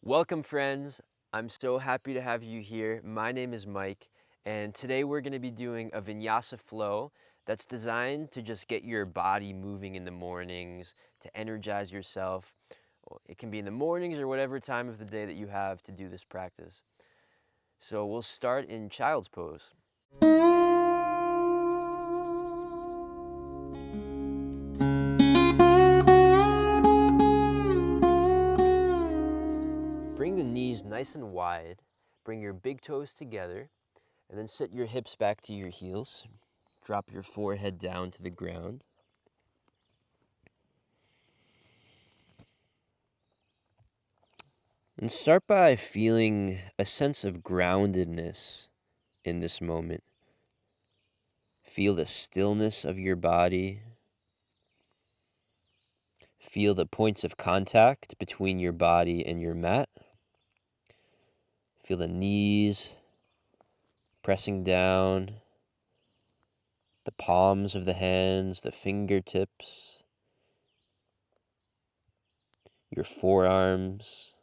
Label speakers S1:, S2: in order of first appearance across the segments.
S1: Welcome, friends. I'm so happy to have you here. My name is Mike, and today we're going to be doing a Vinyasa flow that's designed to just get your body moving in the mornings, to energize yourself. It can be in the mornings or whatever time of the day that you have to do this practice. So we'll start in child's pose. Bring the knees nice and wide. Bring your big toes together, and then sit your hips back to your heels. Drop your forehead down to the ground. And start by feeling a sense of groundedness in this moment. Feel the stillness of your body. Feel the points of contact between your body and your mat. Feel the knees pressing down, the palms of the hands, the fingertips, your forearms.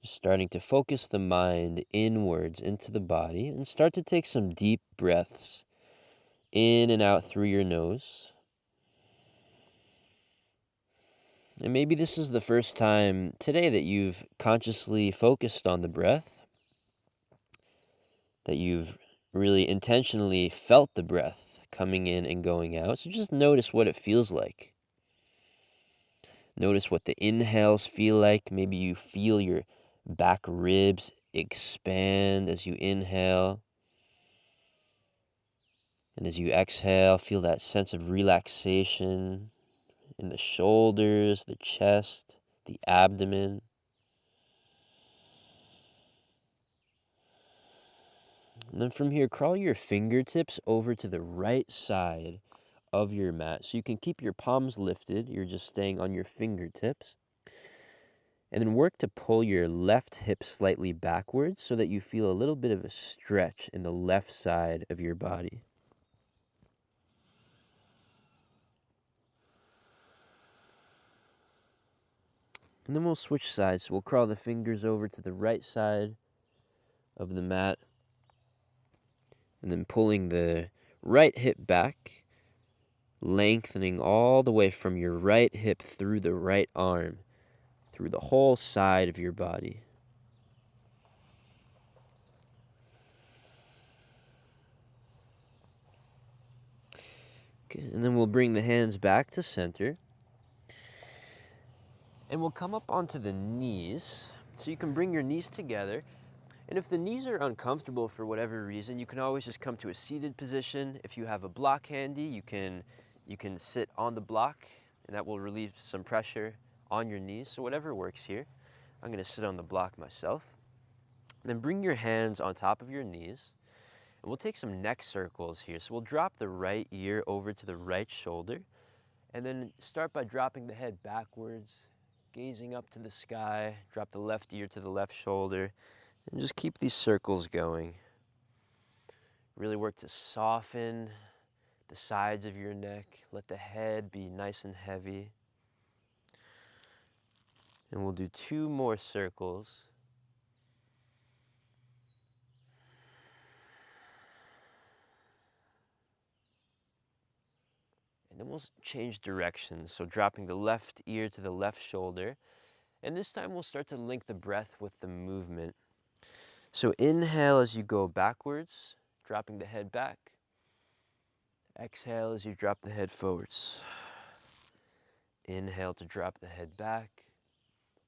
S1: Just starting to focus the mind inwards into the body and start to take some deep breaths in and out through your nose. And maybe this is the first time today that you've consciously focused on the breath, that you've really intentionally felt the breath coming in and going out. So just notice what it feels like. Notice what the inhales feel like. Maybe you feel your back ribs expand as you inhale. And as you exhale, feel that sense of relaxation in the shoulders, the chest, the abdomen. And then from here, crawl your fingertips over to the right side of your mat. So you can keep your palms lifted. You're just staying on your fingertips. And then work to pull your left hip slightly backwards so that you feel a little bit of a stretch in the left side of your body. And then we'll switch sides. So we'll crawl the fingers over to the right side of the mat. And then pulling the right hip back, lengthening all the way from your right hip through the right arm, through the whole side of your body. Okay, and then we'll bring the hands back to center. And we'll come up onto the knees. So you can bring your knees together. And if the knees are uncomfortable for whatever reason, you can always just come to a seated position. If you have a block handy, you can sit on the block, and that will relieve some pressure on your knees. So whatever works here. I'm going to sit on the block myself. And then bring your hands on top of your knees. And we'll take some neck circles here. So we'll drop the right ear over to the right shoulder. And then start by dropping the head backwards, gazing up to the sky. Drop the left ear to the left shoulder. And just keep these circles going. Really work to soften the sides of your neck. Let the head be nice and heavy. And we'll do 2 more circles. And then we'll change directions. So dropping the left ear to the left shoulder. And this time we'll start to link the breath with the movement. So inhale as you go backwards, dropping the head back. Exhale as you drop the head forwards. Inhale to drop the head back,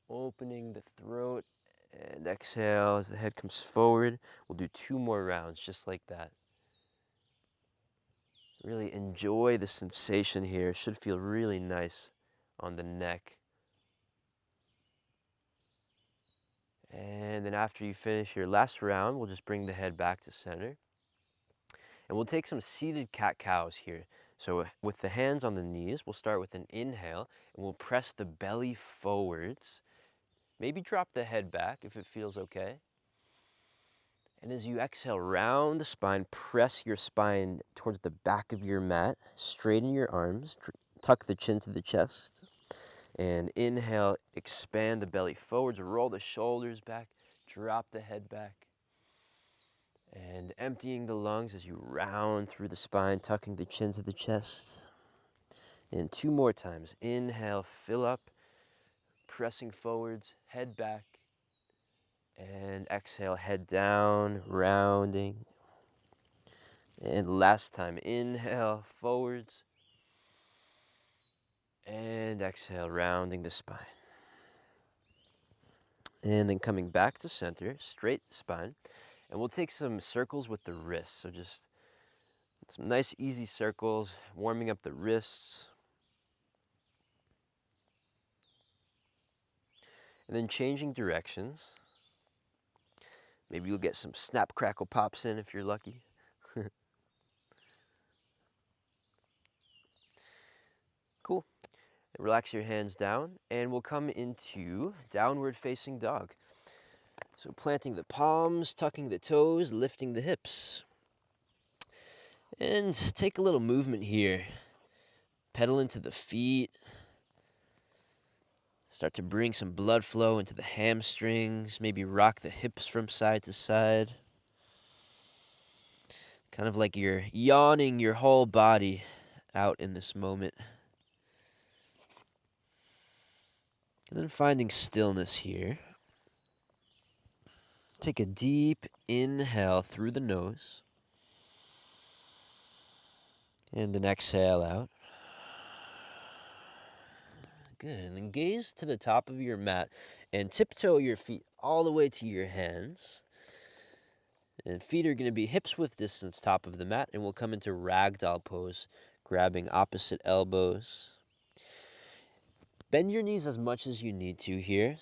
S1: opening the throat, and exhale as the head comes forward. We'll do 2 more rounds just like that. Really enjoy the sensation here. It should feel really nice on the neck. And then after you finish your last round, we'll just bring the head back to center. And we'll take some seated cat-cows here. So with the hands on the knees, we'll start with an inhale, and we'll press the belly forwards. Maybe drop the head back if it feels okay. And as you exhale, round the spine, press your spine towards the back of your mat, straighten your arms, tuck the chin to the chest. And inhale, expand the belly forwards, roll the shoulders back, drop the head back. And emptying the lungs as you round through the spine, tucking the chin to the chest. And 2 more times. Inhale, fill up, pressing forwards, head back. And exhale, head down, rounding. And last time, inhale, forwards. And exhale, rounding the spine. And then coming back to center, straight spine. And we'll take some circles with the wrists. So just some nice easy circles, warming up the wrists. And then changing directions. Maybe you'll get some snap, crackle, pops in if you're lucky. Cool. Relax your hands down, and we'll come into downward facing dog. So planting the palms, tucking the toes, lifting the hips. And take a little movement here. Pedal into the feet. Start to bring some blood flow into the hamstrings. Maybe rock the hips from side to side. Kind of like you're yawning your whole body out in this moment. And then finding stillness here. Take a deep inhale through the nose. And an exhale out. Good. And then gaze to the top of your mat and tiptoe your feet all the way to your hands. And feet are going to be hips width distance top of the mat, and we'll come into ragdoll pose, grabbing opposite elbows. Bend your knees as much as you need to here.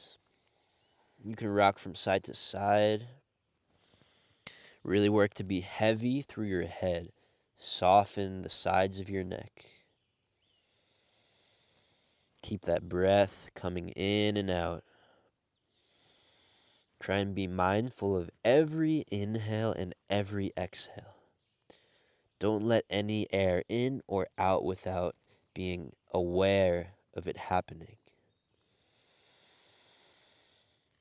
S1: You can rock from side to side. Really work to be heavy through your head. Soften the sides of your neck. Keep that breath coming in and out. Try and be mindful of every inhale and every exhale. Don't let any air in or out without being aware of it happening.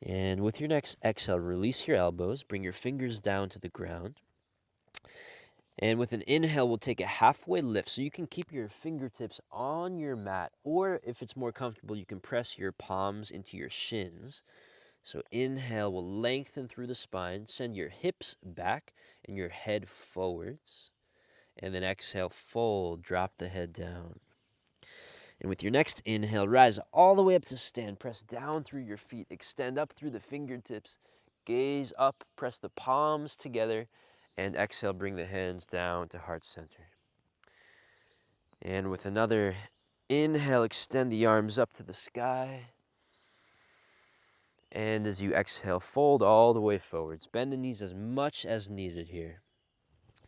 S1: And with your next exhale, release your elbows, bring your fingers down to the ground. And with an inhale, we'll take a halfway lift. So you can keep your fingertips on your mat, or if it's more comfortable, you can press your palms into your shins. So inhale will lengthen through the spine, send your hips back and your head forwards. And then exhale, fold, drop the head down. And with your next inhale, rise all the way up to stand. Press down through your feet, extend up through the fingertips, gaze up, press the palms together, and exhale, bring the hands down to heart center. And with another inhale, extend the arms up to the sky. And as you exhale, fold all the way forwards. Bend the knees as much as needed here.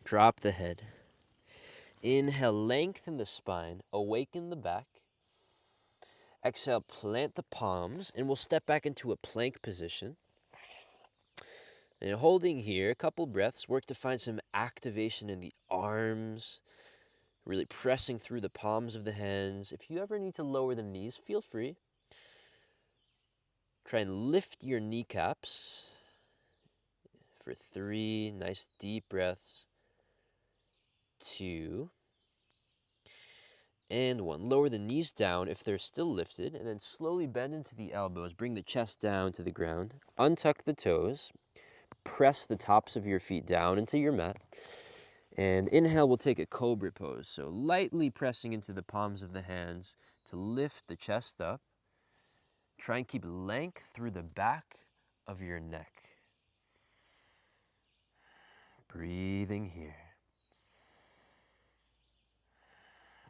S1: Drop the head. Inhale, lengthen the spine, awaken the back. Exhale, plant the palms, and we'll step back into a plank position. And holding here, a couple breaths, work to find some activation in the arms, really pressing through the palms of the hands. If you ever need to lower the knees, feel free. Try and lift your kneecaps for 3 nice deep breaths. 2 and 1. Lower the knees down if they're still lifted, and then slowly bend into the elbows. Bring the chest down to the ground. Untuck the toes. Press the tops of your feet down into your mat. And inhale, we'll take a cobra pose. So lightly pressing into the palms of the hands to lift the chest up. Try and keep length through the back of your neck. Breathing here.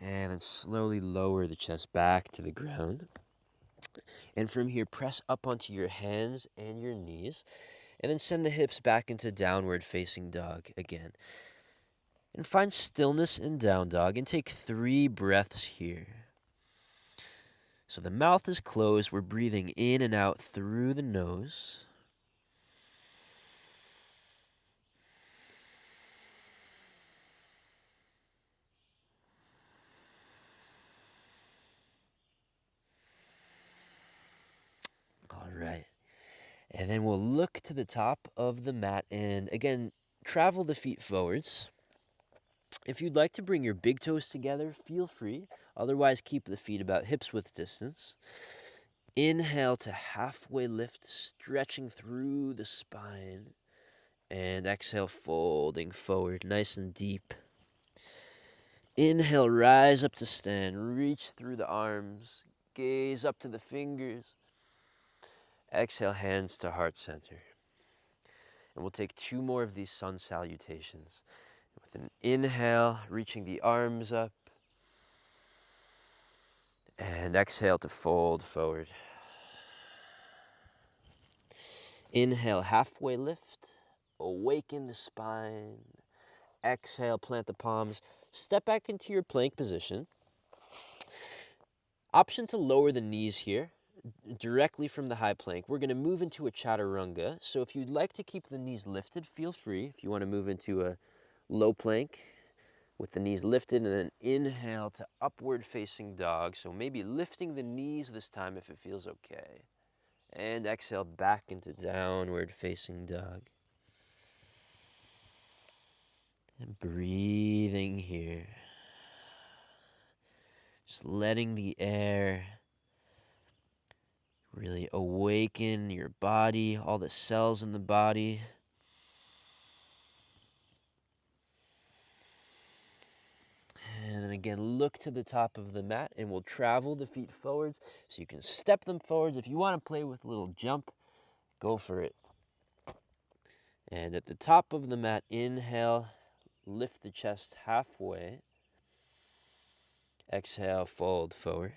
S1: And then slowly lower the chest back to the ground. And from here, press up onto your hands and your knees. And then send the hips back into downward facing dog again. And find stillness in down dog and take 3 breaths here. So the mouth is closed. We're breathing in and out through the nose. And then we'll look to the top of the mat and again, travel the feet forwards. If you'd like to bring your big toes together, feel free. Otherwise, keep the feet about hips width distance. Inhale to halfway lift, stretching through the spine. And exhale, folding forward, nice and deep. Inhale, rise up to stand. Reach through the arms. Gaze up to the fingers. Exhale, hands to heart center. And we'll take 2 more of these sun salutations. With an inhale, reaching the arms up. And exhale to fold forward. Inhale, halfway lift. Awaken the spine. Exhale, plant the palms. Step back into your plank position. Option to lower the knees here, directly from the high plank. We're going to move into a chaturanga. So if you'd like to keep the knees lifted, feel free. If you want to move into a low plank with the knees lifted, and then inhale to upward facing dog. So maybe lifting the knees this time if it feels okay. And exhale back into downward facing dog. And breathing here. Just letting the air really awaken your body, all the cells in the body. And then again, look to the top of the mat and we'll travel the feet forwards so you can step them forwards. If you want to play with a little jump, go for it. And at the top of the mat, inhale, lift the chest halfway. Exhale, fold forward.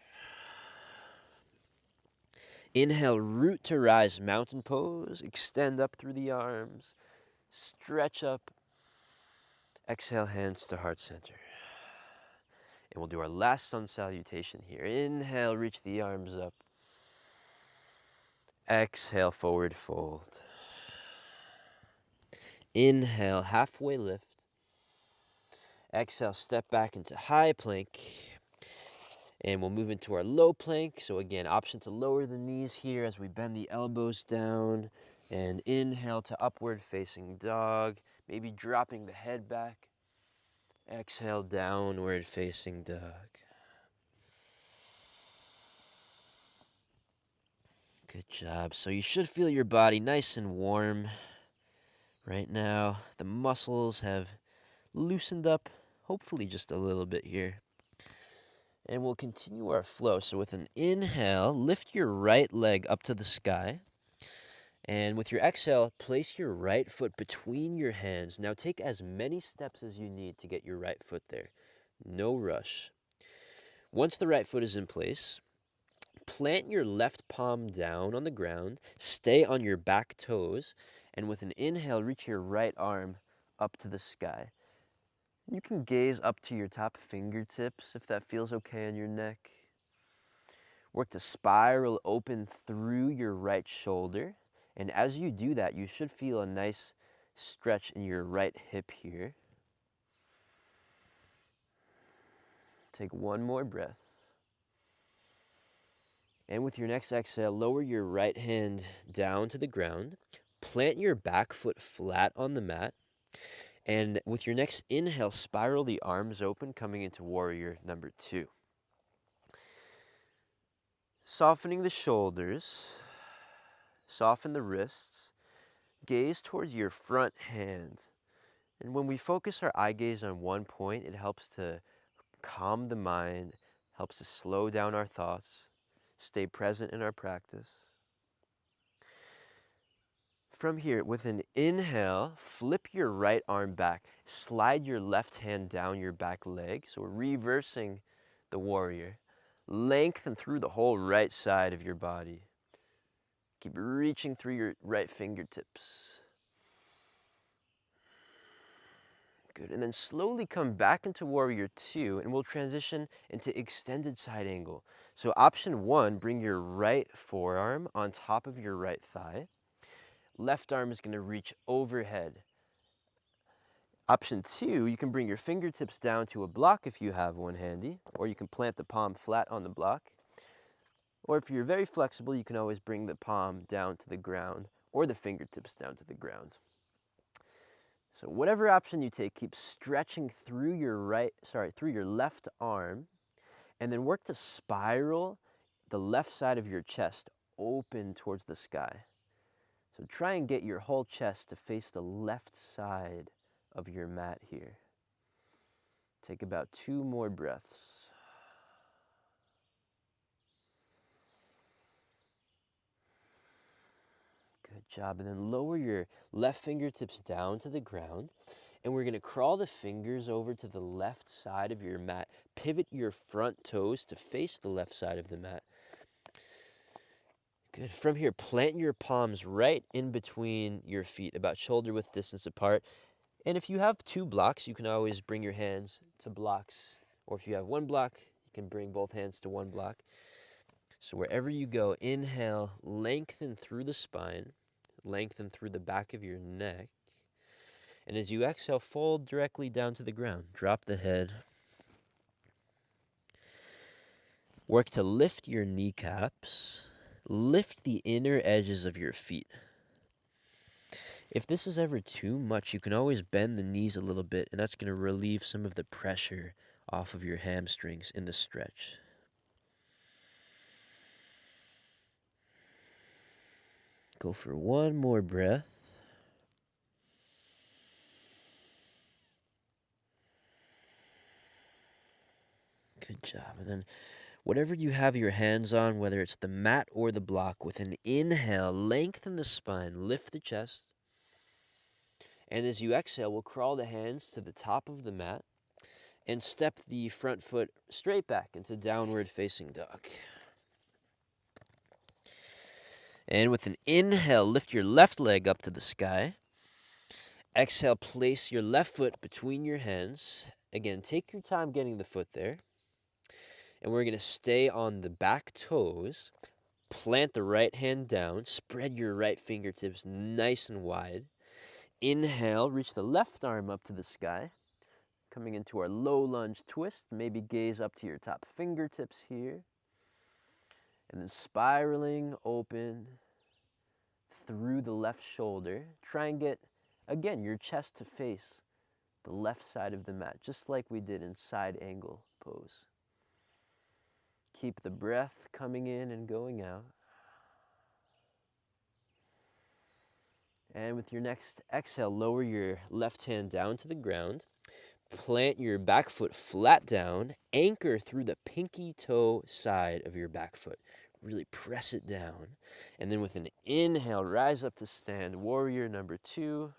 S1: Inhale, root to rise, mountain pose. Extend up through the arms. Stretch up. Exhale, hands to heart center. And we'll do our last sun salutation here. Inhale, reach the arms up. Exhale, forward fold. Inhale, halfway lift. Exhale, step back into high plank. And we'll move into our low plank. So again, option to lower the knees here as we bend the elbows down. And inhale to upward facing dog. Maybe dropping the head back. Exhale, downward facing dog. Good job. So you should feel your body nice and warm right now. The muscles have loosened up, hopefully just a little bit here. And we'll continue our flow. So with an inhale, lift your right leg up to the sky. And with your exhale, place your right foot between your hands. Now take as many steps as you need to get your right foot there. No rush. Once the right foot is in place, plant your left palm down on the ground. Stay on your back toes. And with an inhale, reach your right arm up to the sky. You can gaze up to your top fingertips if that feels okay on your neck. Work to spiral open through your right shoulder. And as you do that, you should feel a nice stretch in your right hip here. Take one more breath. And with your next exhale, lower your right hand down to the ground. Plant your back foot flat on the mat. And with your next inhale, spiral the arms open, coming into warrior number 2. Softening the shoulders, soften the wrists, gaze towards your front hand. And when we focus our eye gaze on one point, it helps to calm the mind, helps to slow down our thoughts, stay present in our practice. From here, with an inhale, flip your right arm back, slide your left hand down your back leg. So we're reversing the warrior. Lengthen through the whole right side of your body. Keep reaching through your right fingertips. Good. And then slowly come back into warrior 2, and we'll transition into extended side angle. So option 1, bring your right forearm on top of your right thigh. Left arm is going to reach overhead. Option 2, you can bring your fingertips down to a block if you have one handy, or you can plant the palm flat on the block. Or if you're very flexible, you can always bring the palm down to the ground or the fingertips down to the ground. So whatever option you take, keep stretching through your left arm, and then work to spiral the left side of your chest open towards the sky. So try and get your whole chest to face the left side of your mat here. Take about 2 more breaths. Good job. And then lower your left fingertips down to the ground. And we're going to crawl the fingers over to the left side of your mat. Pivot your front toes to face the left side of the mat. Good. From here, plant your palms right in between your feet, about shoulder width distance apart. And if you have 2 blocks, you can always bring your hands to blocks. Or if you have 1 block, you can bring both hands to 1 block. So wherever you go, inhale, lengthen through the spine, lengthen through the back of your neck. And as you exhale, fold directly down to the ground. Drop the head. Work to lift your kneecaps. Lift the inner edges of your feet. If this is ever too much, you can always bend the knees a little bit, and that's going to relieve some of the pressure off of your hamstrings in the stretch. Go for 1 more breath. Good job. And then whatever you have your hands on, whether it's the mat or the block, with an inhale, lengthen the spine, lift the chest. And as you exhale, we'll crawl the hands to the top of the mat and step the front foot straight back into downward facing dog. And with an inhale, lift your left leg up to the sky. Exhale, place your left foot between your hands. Again, take your time getting the foot there. And we're going to stay on the back toes. Plant the right hand down. Spread your right fingertips nice and wide. Inhale, reach the left arm up to the sky. Coming into our low lunge twist. Maybe gaze up to your top fingertips here. And then spiraling open through the left shoulder. Try and get, again, your chest to face the left side of the mat, just like we did in side angle pose. Keep the breath coming in and going out. And with your next exhale, lower your left hand down to the ground. Plant your back foot flat down. Anchor through the pinky toe side of your back foot. Really press it down. And then with an inhale, rise up to stand. Warrior number 2.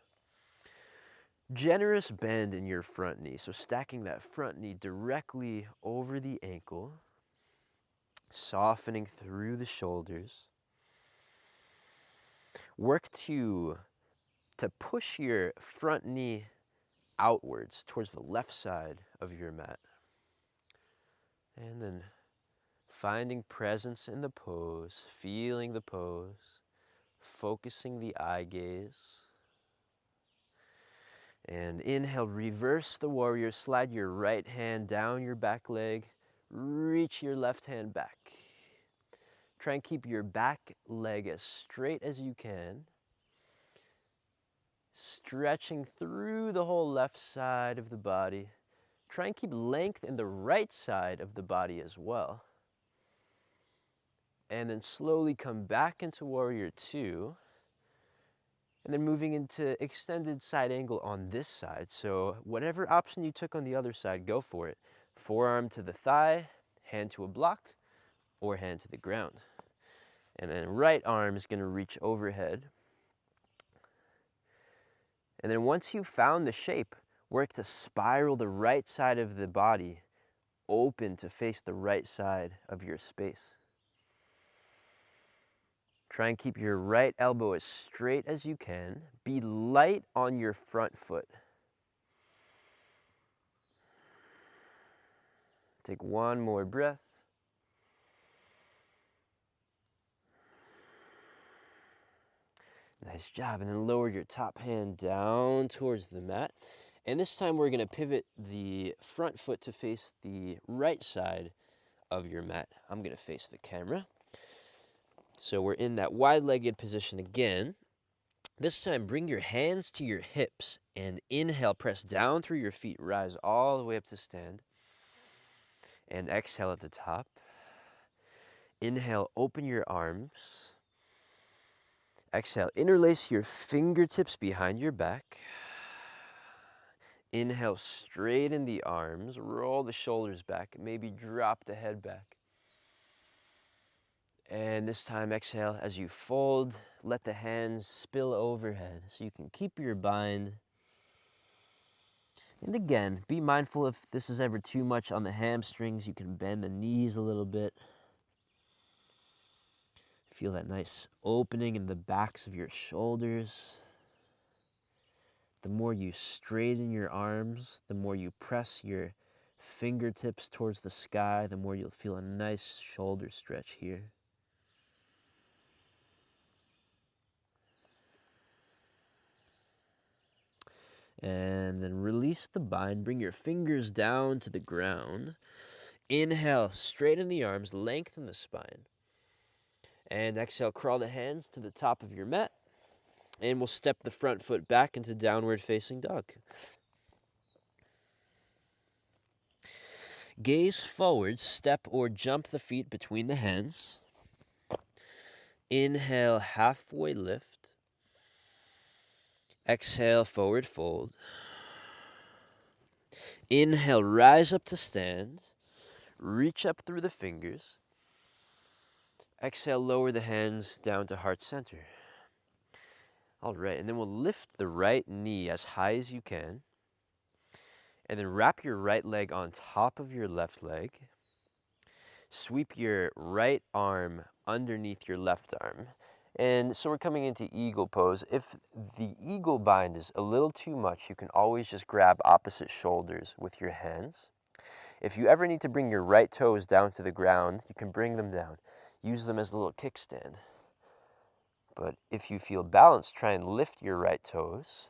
S1: Generous bend in your front knee. So stacking that front knee directly over the ankle. Softening through the shoulders. Work to push your front knee outwards towards the left side of your mat. And then finding presence in the pose, feeling the pose, focusing the eye gaze. And inhale, reverse the warrior, slide your right hand down your back leg, reach your left hand back. Try and keep your back leg as straight as you can. Stretching through the whole left side of the body. Try and keep length in the right side of the body as well. And then slowly come back into warrior 2. And then moving into extended side angle on this side. So whatever option you took on the other side, go for it. Forearm to the thigh, hand to a block, or hand to the ground. And then right arm is going to reach overhead. And then once you've found the shape, work to spiral the right side of the body open to face the right side of your space. Try and keep your right elbow as straight as you can. Be light on your front foot. Take 1 more breath. Nice job. And then lower your top hand down towards the mat. And this time we're going to pivot the front foot to face the right side of your mat. I'm going to face the camera. So we're in that wide-legged position again. This time, bring your hands to your hips and inhale, press down through your feet, rise all the way up to stand. And exhale at the top. Inhale, open your arms. Exhale, interlace your fingertips behind your back. Inhale, straighten the arms, roll the shoulders back, maybe drop the head back. And this time, exhale, as you fold, let the hands spill overhead so you can keep your bind. And again, be mindful if this is ever too much on the hamstrings, you can bend the knees a little bit. Feel that nice opening in the backs of your shoulders. The more you straighten your arms, the more you press your fingertips towards the sky, the more you'll feel a nice shoulder stretch here. And then release the bind, bring your fingers down to the ground. Inhale, straighten the arms, lengthen the spine. And exhale, crawl the hands to the top of your mat. And we'll step the front foot back into downward facing dog. Gaze forward, step or jump the feet between the hands. Inhale, halfway lift. Exhale, forward fold. Inhale, rise up to stand. Reach up through the fingers. Exhale, lower the hands down to heart center. All right, and then we'll lift the right knee as high as you can. And then wrap your right leg on top of your left leg. Sweep your right arm underneath your left arm. And so we're coming into eagle pose. If the eagle bind is a little too much, you can always just grab opposite shoulders with your hands. If you ever need to bring your right toes down to the ground, you can bring them down. Use them as a little kickstand. But if you feel balanced, try and lift your right toes.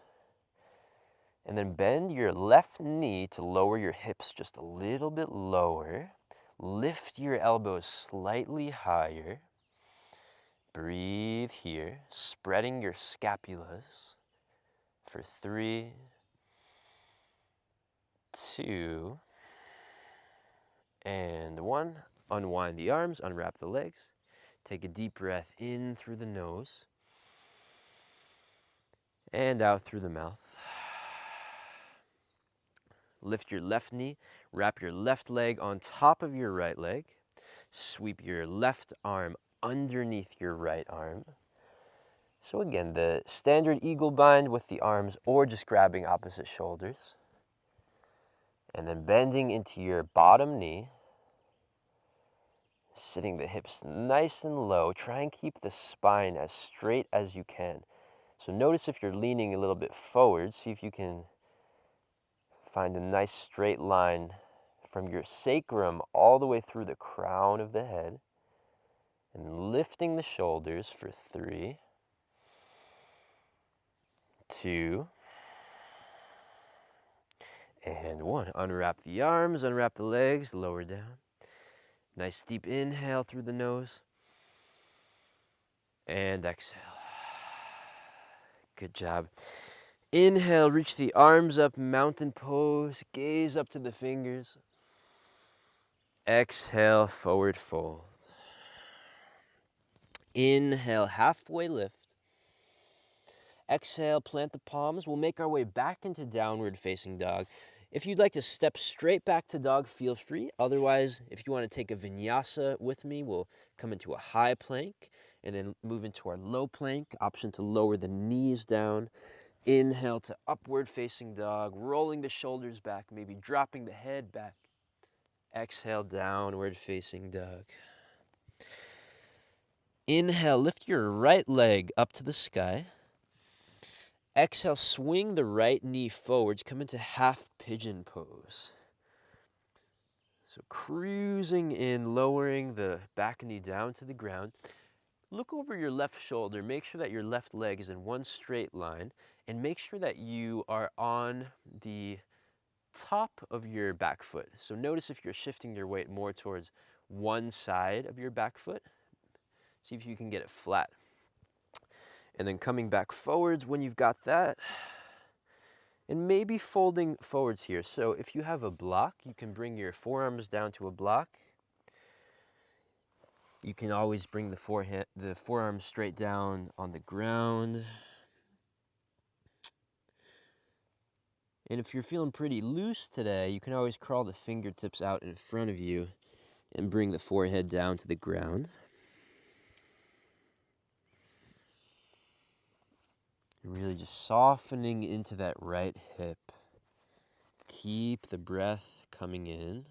S1: And then bend your left knee to lower your hips just a little bit lower. Lift your elbows slightly higher. Breathe here, spreading your scapulas for 3, 2, and 1. Unwind the arms, unwrap the legs. Take a deep breath in through the nose and out through the mouth. Lift your left knee, wrap your left leg on top of your right leg. Sweep your left arm underneath your right arm. So again, the standard eagle bind with the arms or just grabbing opposite shoulders. And then bending into your bottom knee. Sitting the hips nice and low. Try and keep the spine as straight as you can. So notice if you're leaning a little bit forward, see if you can find a nice straight line from your sacrum all the way through the crown of the head. And lifting the shoulders for 3, 2, and 1. Unwrap the arms, unwrap the legs, lower down. Nice deep inhale through the nose. And exhale. Good job. Inhale, reach the arms up, mountain pose. Gaze up to the fingers. Exhale, forward fold. Inhale, halfway lift. Exhale, plant the palms. We'll make our way back into downward facing dog. If you'd like to step straight back to dog, feel free. Otherwise, if you want to take a vinyasa with me, we'll come into a high plank and then move into our low plank. Option to lower the knees down. Inhale to upward facing dog, rolling the shoulders back, maybe dropping the head back. Exhale, downward facing dog. Inhale, lift your right leg up to the sky. Exhale, swing the right knee forwards, come into half pigeon pose. So cruising in, lowering the back knee down to the ground. Look over your left shoulder, make sure that your left leg is in one straight line, and make sure that you are on the top of your back foot. So notice if you're shifting your weight more towards one side of your back foot. See if you can get it flat. And then coming back forwards when you've got that. And maybe folding forwards here. So if you have a block, you can bring your forearms down to a block. You can always bring the forearms straight down on the ground. And if you're feeling pretty loose today, you can always crawl the fingertips out in front of you and bring the forehead down to the ground. And really just softening into that right hip. Keep the breath coming in.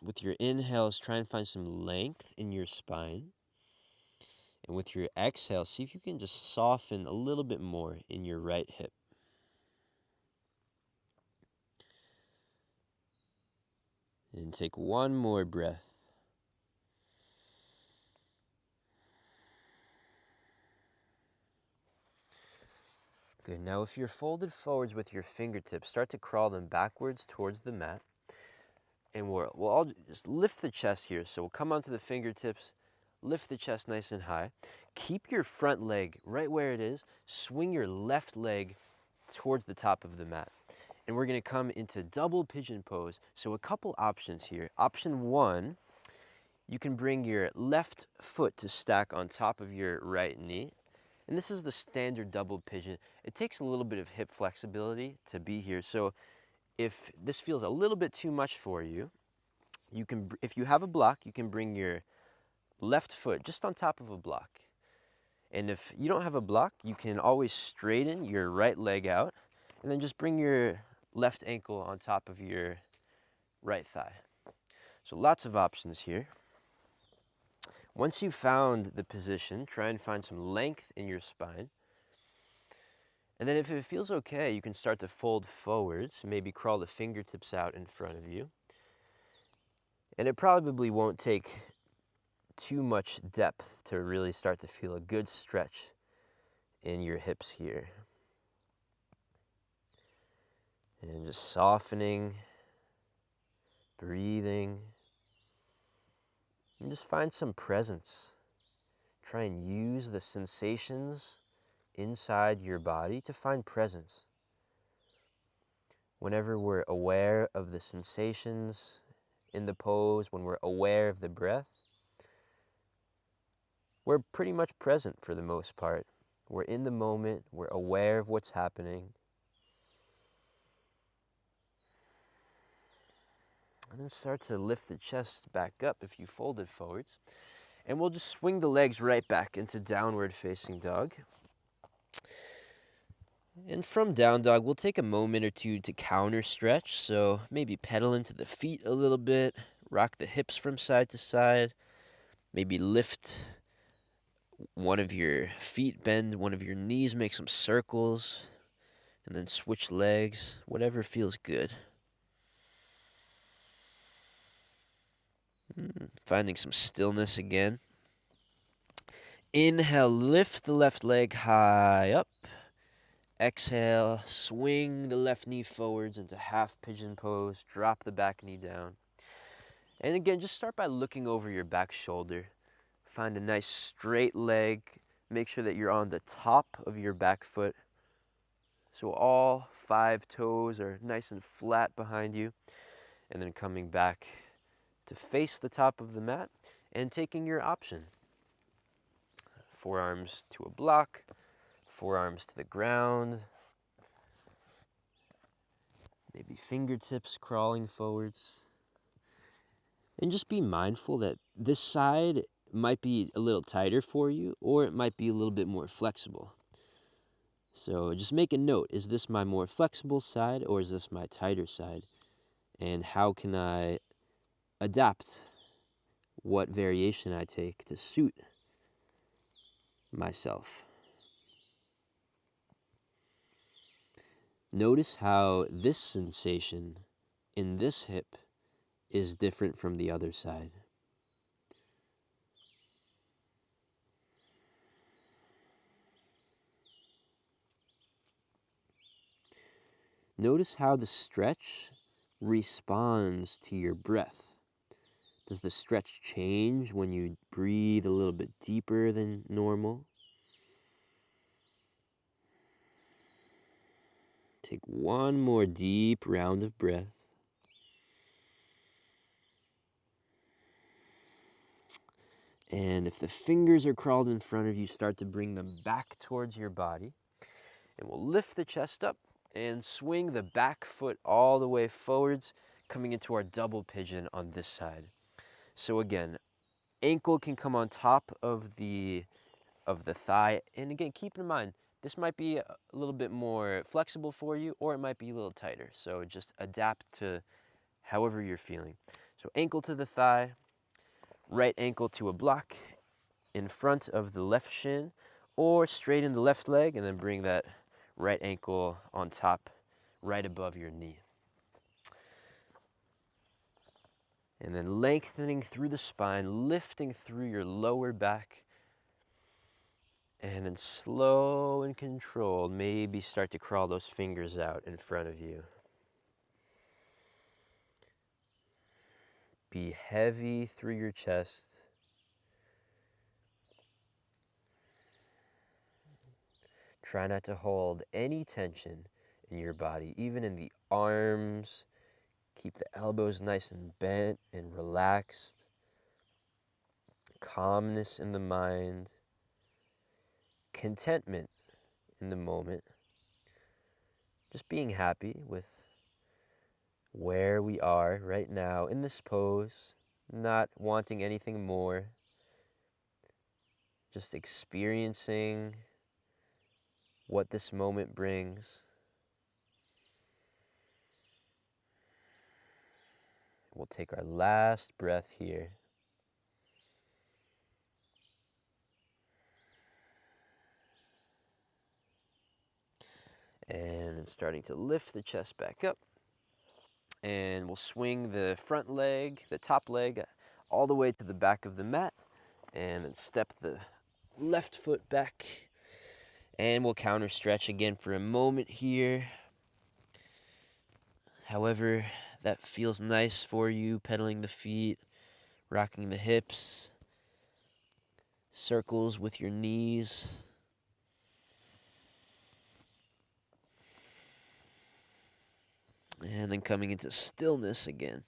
S1: With your inhales, try and find some length in your spine. And with your exhale, see if you can just soften a little bit more in your right hip. And take one more breath. Good. Now if you're folded forwards with your fingertips, start to crawl them backwards towards the mat. And we'll all just lift the chest here. So we'll come onto the fingertips, lift the chest nice and high. Keep your front leg right where it is. Swing your left leg towards the top of the mat. And we're going to come into double pigeon pose. So a couple options here. Option one, you can bring your left foot to stack on top of your right knee. And this is the standard double pigeon. It takes a little bit of hip flexibility to be here. So if this feels a little bit too much for you, you can, if you have a block, you can bring your left foot just on top of a block. And if you don't have a block, you can always straighten your right leg out and then just bring your left ankle on top of your right thigh. So lots of options here. Once you've found the position, try and find some length in your spine. And then if it feels okay, you can start to fold forwards, maybe crawl the fingertips out in front of you. And it probably won't take too much depth to really start to feel a good stretch in your hips here. And just softening, breathing, and just find some presence. Try and use the sensations inside your body to find presence. Whenever we're aware of the sensations in the pose, when we're aware of the breath, we're pretty much present for the most part. We're in the moment, we're aware of what's happening. And then start to lift the chest back up if you folded forwards. And we'll just swing the legs right back into downward facing dog. And from down dog, we'll take a moment or two to counter stretch. So maybe pedal into the feet a little bit, rock the hips from side to side, maybe lift one of your feet, bend one of your knees, make some circles, and then switch legs, whatever feels good. Finding some stillness again. Inhale, lift the left leg high up. Exhale, swing the left knee forwards into half pigeon pose. Drop the back knee down. And again, just start by looking over your back shoulder. Find a nice straight leg. Make sure that you're on the top of your back foot. So all 5 toes are nice and flat behind you. And then coming back to face the top of the mat and taking your option. Forearms to a block, forearms to the ground, maybe fingertips crawling forwards. And just be mindful that this side might be a little tighter for you, or it might be a little bit more flexible. So just make a note, is this my more flexible side or is this my tighter side? And how can I adapt what variation I take to suit myself? Notice how this sensation in this hip is different from the other side. Notice how the stretch responds to your breath. Does the stretch change when you breathe a little bit deeper than normal? Take one more deep round of breath. And if the fingers are crawled in front of you, start to bring them back towards your body. And we'll lift the chest up and swing the back foot all the way forwards, coming into our double pigeon on this side. So again, ankle can come on top of the thigh. And again, keep in mind, this might be a little bit more flexible for you, or it might be a little tighter. So just adapt to however you're feeling. So ankle to the thigh, right ankle to a block in front of the left shin, or straighten the left leg and then bring that right ankle on top, right above your knee. And then lengthening through the spine, lifting through your lower back, and then slow and controlled, maybe start to crawl those fingers out in front of you. Be heavy through your chest. Try not to hold any tension in your body, even in the arms. Keep the elbows nice and bent and relaxed. Calmness in the mind. Contentment in the moment. Just being happy with where we are right now in this pose, not wanting anything more. Just experiencing what this moment brings. We'll take our last breath here. And starting to lift the chest back up. And we'll swing the front leg, the top leg, all the way to the back of the mat. And then step the left foot back. And we'll counter stretch again for a moment here. However that feels nice for you, pedaling the feet, rocking the hips, circles with your knees. And then coming into stillness again.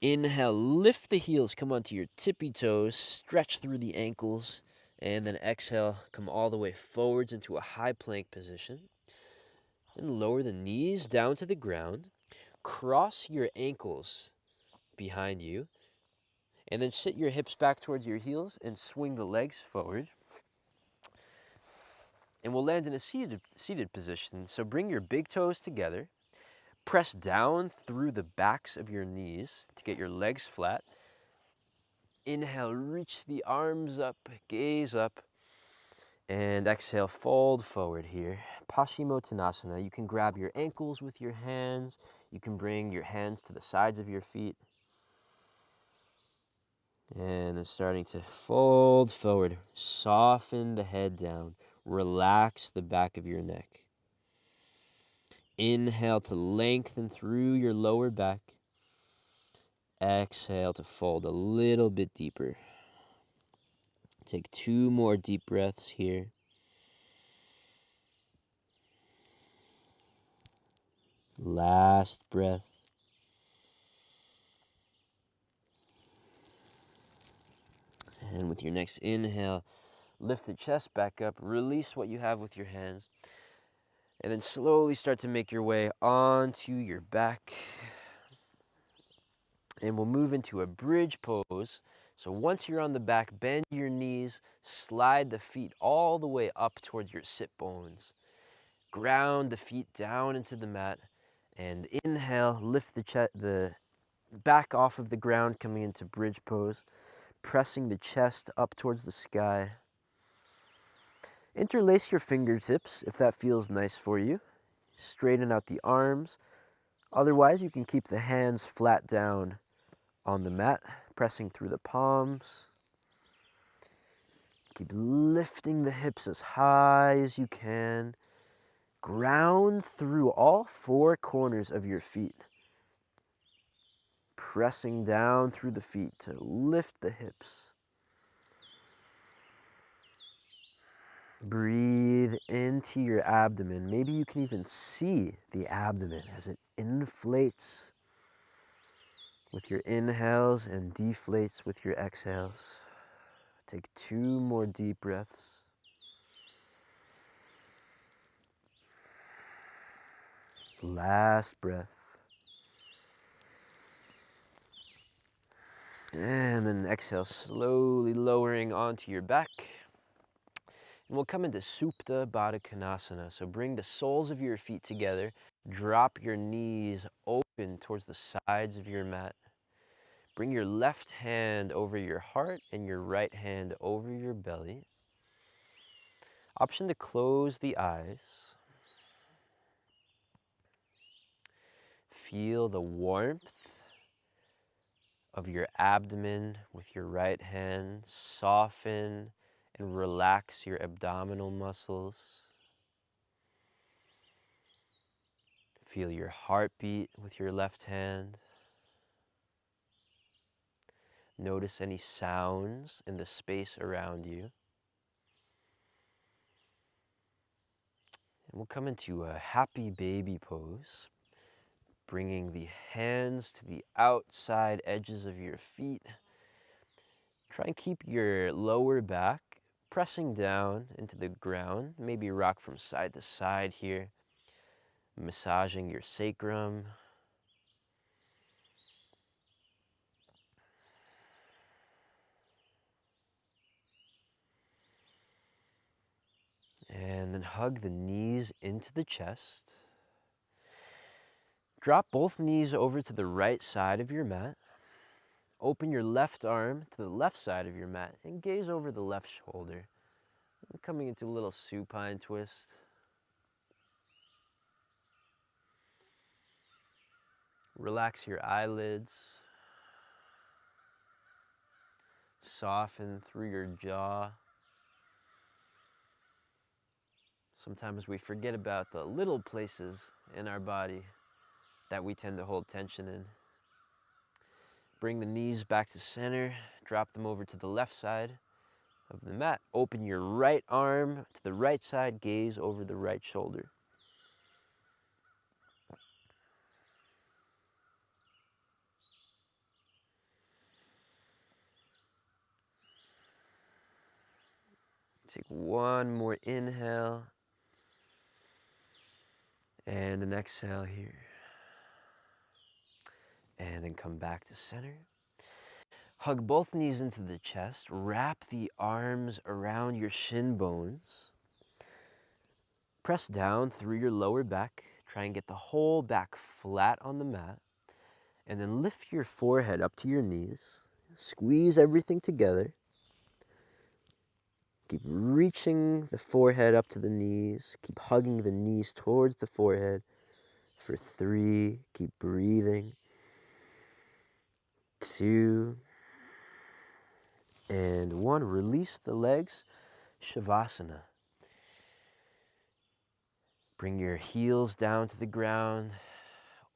S1: Inhale, lift the heels, come onto your tippy toes, stretch through the ankles, and then exhale, come all the way forwards into a high plank position. And lower the knees down to the ground. Cross your ankles behind you. And then sit your hips back towards your heels and swing the legs forward. And we'll land in a seated position. So bring your big toes together. Press down through the backs of your knees to get your legs flat. Inhale, reach the arms up, gaze up. And exhale, fold forward here. Paschimottanasana. You can grab your ankles with your hands. You can bring your hands to the sides of your feet. And then starting to fold forward. Soften the head down. Relax the back of your neck. Inhale to lengthen through your lower back. Exhale to fold a little bit deeper. Take 2 more deep breaths here. Last breath. And with your next inhale, lift the chest back up. Release what you have with your hands. And then slowly start to make your way onto your back. And we'll move into a bridge pose. So once you're on the back, bend your knees, slide the feet all the way up towards your sit bones. Ground the feet down into the mat. And inhale, lift the back off of the ground, coming into bridge pose. Pressing the chest up towards the sky. Interlace your fingertips if that feels nice for you. Straighten out the arms. Otherwise, you can keep the hands flat down on the mat, pressing through the palms. Keep lifting the hips as high as you can. Ground through all 4 corners of your feet. pressing down through the feet to lift the hips. Breathe into your abdomen. Maybe you can even see the abdomen as it inflates with your inhales and deflates with your exhales. Take 2 more deep breaths. Last breath. And then exhale, slowly lowering onto your back. And we'll come into Supta Baddha Konasana. So bring the soles of your feet together. Drop your knees open towards the sides of your mat. Bring your left hand over your heart and your right hand over your belly. Option to close the eyes. Feel the warmth of your abdomen with your right hand. Soften and relax your abdominal muscles. Feel your heartbeat with your left hand. Notice any sounds in the space around you. And we'll come into a happy baby pose, bringing the hands to the outside edges of your feet. Try and keep your lower back pressing down into the ground. Maybe rock from side to side here, massaging your sacrum. And then hug the knees into the chest. Drop both knees over to the right side of your mat. Open your left arm to the left side of your mat and gaze over the left shoulder. Coming into a little supine twist. Relax your eyelids. Soften through your jaw. Sometimes we forget about the little places in our body that we tend to hold tension in. Bring the knees back to center. Drop them over to the left side of the mat. Open your right arm to the right side. Gaze over the right shoulder. Take one more inhale. And an exhale here. And then come back to center. Hug both knees into the chest. Wrap the arms around your shin bones. Press down through your lower back. Try and get the whole back flat on the mat. And then lift your forehead up to your knees. Squeeze everything together. Keep reaching the forehead up to the knees. Keep hugging the knees towards the forehead. For 3, keep breathing. 2, and 1. Release the legs, Shavasana. Bring your heels down to the ground.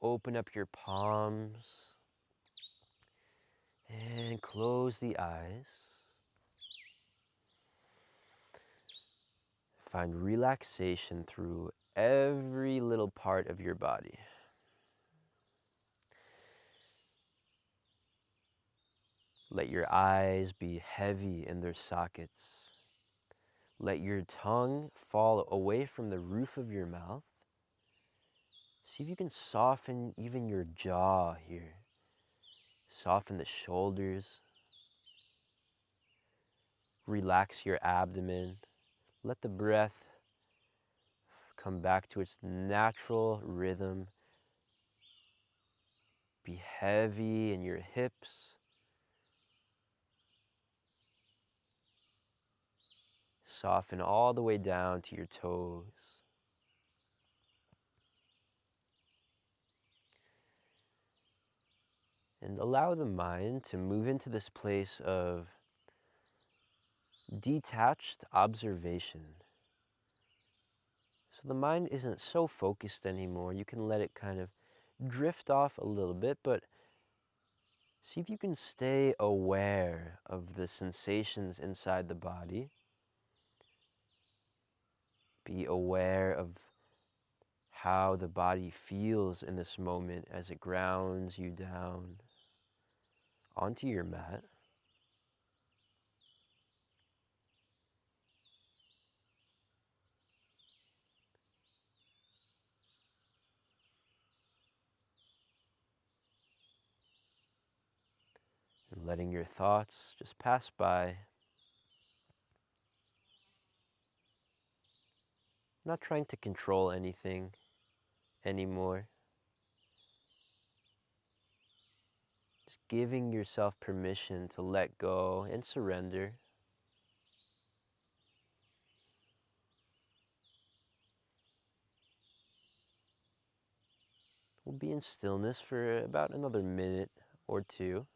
S1: Open up your palms. And close the eyes. Find relaxation through every little part of your body. Let your eyes be heavy in their sockets. Let your tongue fall away from the roof of your mouth. See if you can soften even your jaw here. Soften the shoulders. Relax your abdomen. Let the breath come back to its natural rhythm. Be heavy in your hips. Soften all the way down to your toes. And allow the mind to move into this place of detached observation. So the mind isn't so focused anymore. You can let it kind of drift off a little bit, but See if you can stay aware of the sensations inside the body. Be aware of how the body feels in this moment as it grounds you down onto your mat. And letting your thoughts just pass by. Not trying to control anything anymore. Just giving yourself permission to let go and surrender. We'll be in stillness for about another minute or two.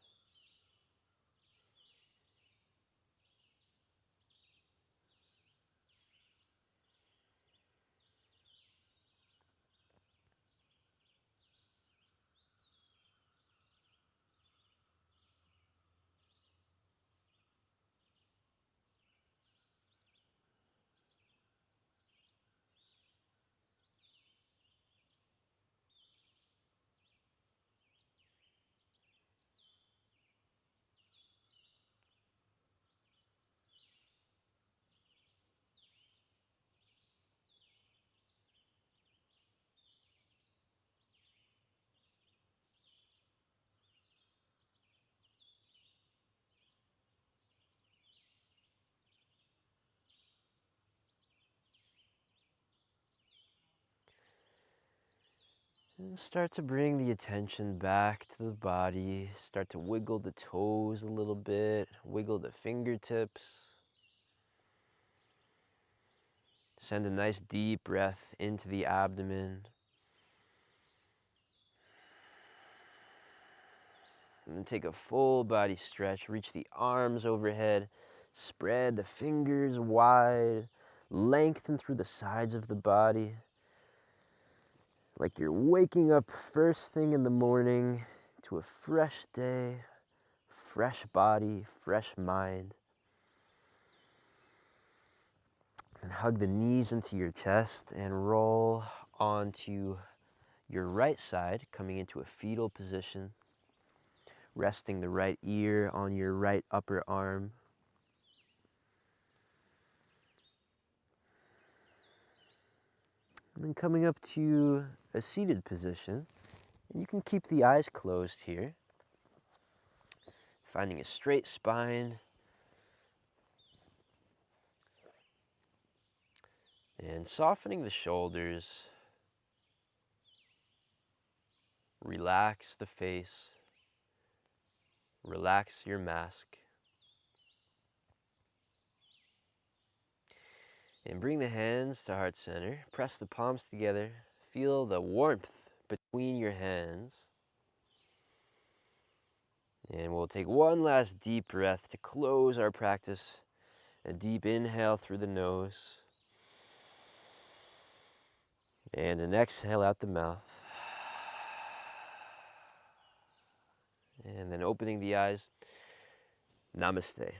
S1: And start to bring the attention back to the body. Start to wiggle the toes a little bit, wiggle the fingertips. Send a nice deep breath into the abdomen. And then take a full body stretch. Reach the arms overhead. Spread the fingers wide. Lengthen through the sides of the body. Like you're waking up first thing in the morning to a fresh day, fresh body, fresh mind. And hug the knees into your chest and roll onto your right side, coming into a fetal position. Resting the right ear on your right upper arm. And then coming up to a seated position. And you can keep the eyes closed here. Finding a straight spine. And softening the shoulders. Relax the face. Relax your mask. And bring the hands to heart center. Press the palms together. Feel the warmth between your hands. And we'll take one last deep breath to close our practice. A deep inhale through the nose. And an exhale out the mouth. And then opening the eyes. Namaste.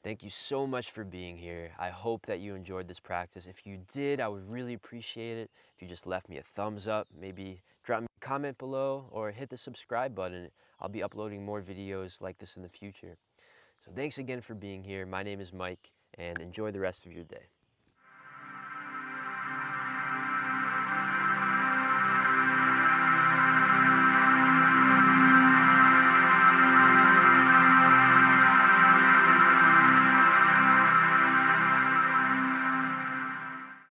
S1: Thank you so much for being here. I hope that you enjoyed this practice. If you did, I would really appreciate it if you just left me a thumbs up, maybe drop me a comment below or hit the subscribe button. I'll be uploading more videos like this in the future. So thanks again for being here. My name is Mike, and enjoy the rest of your day.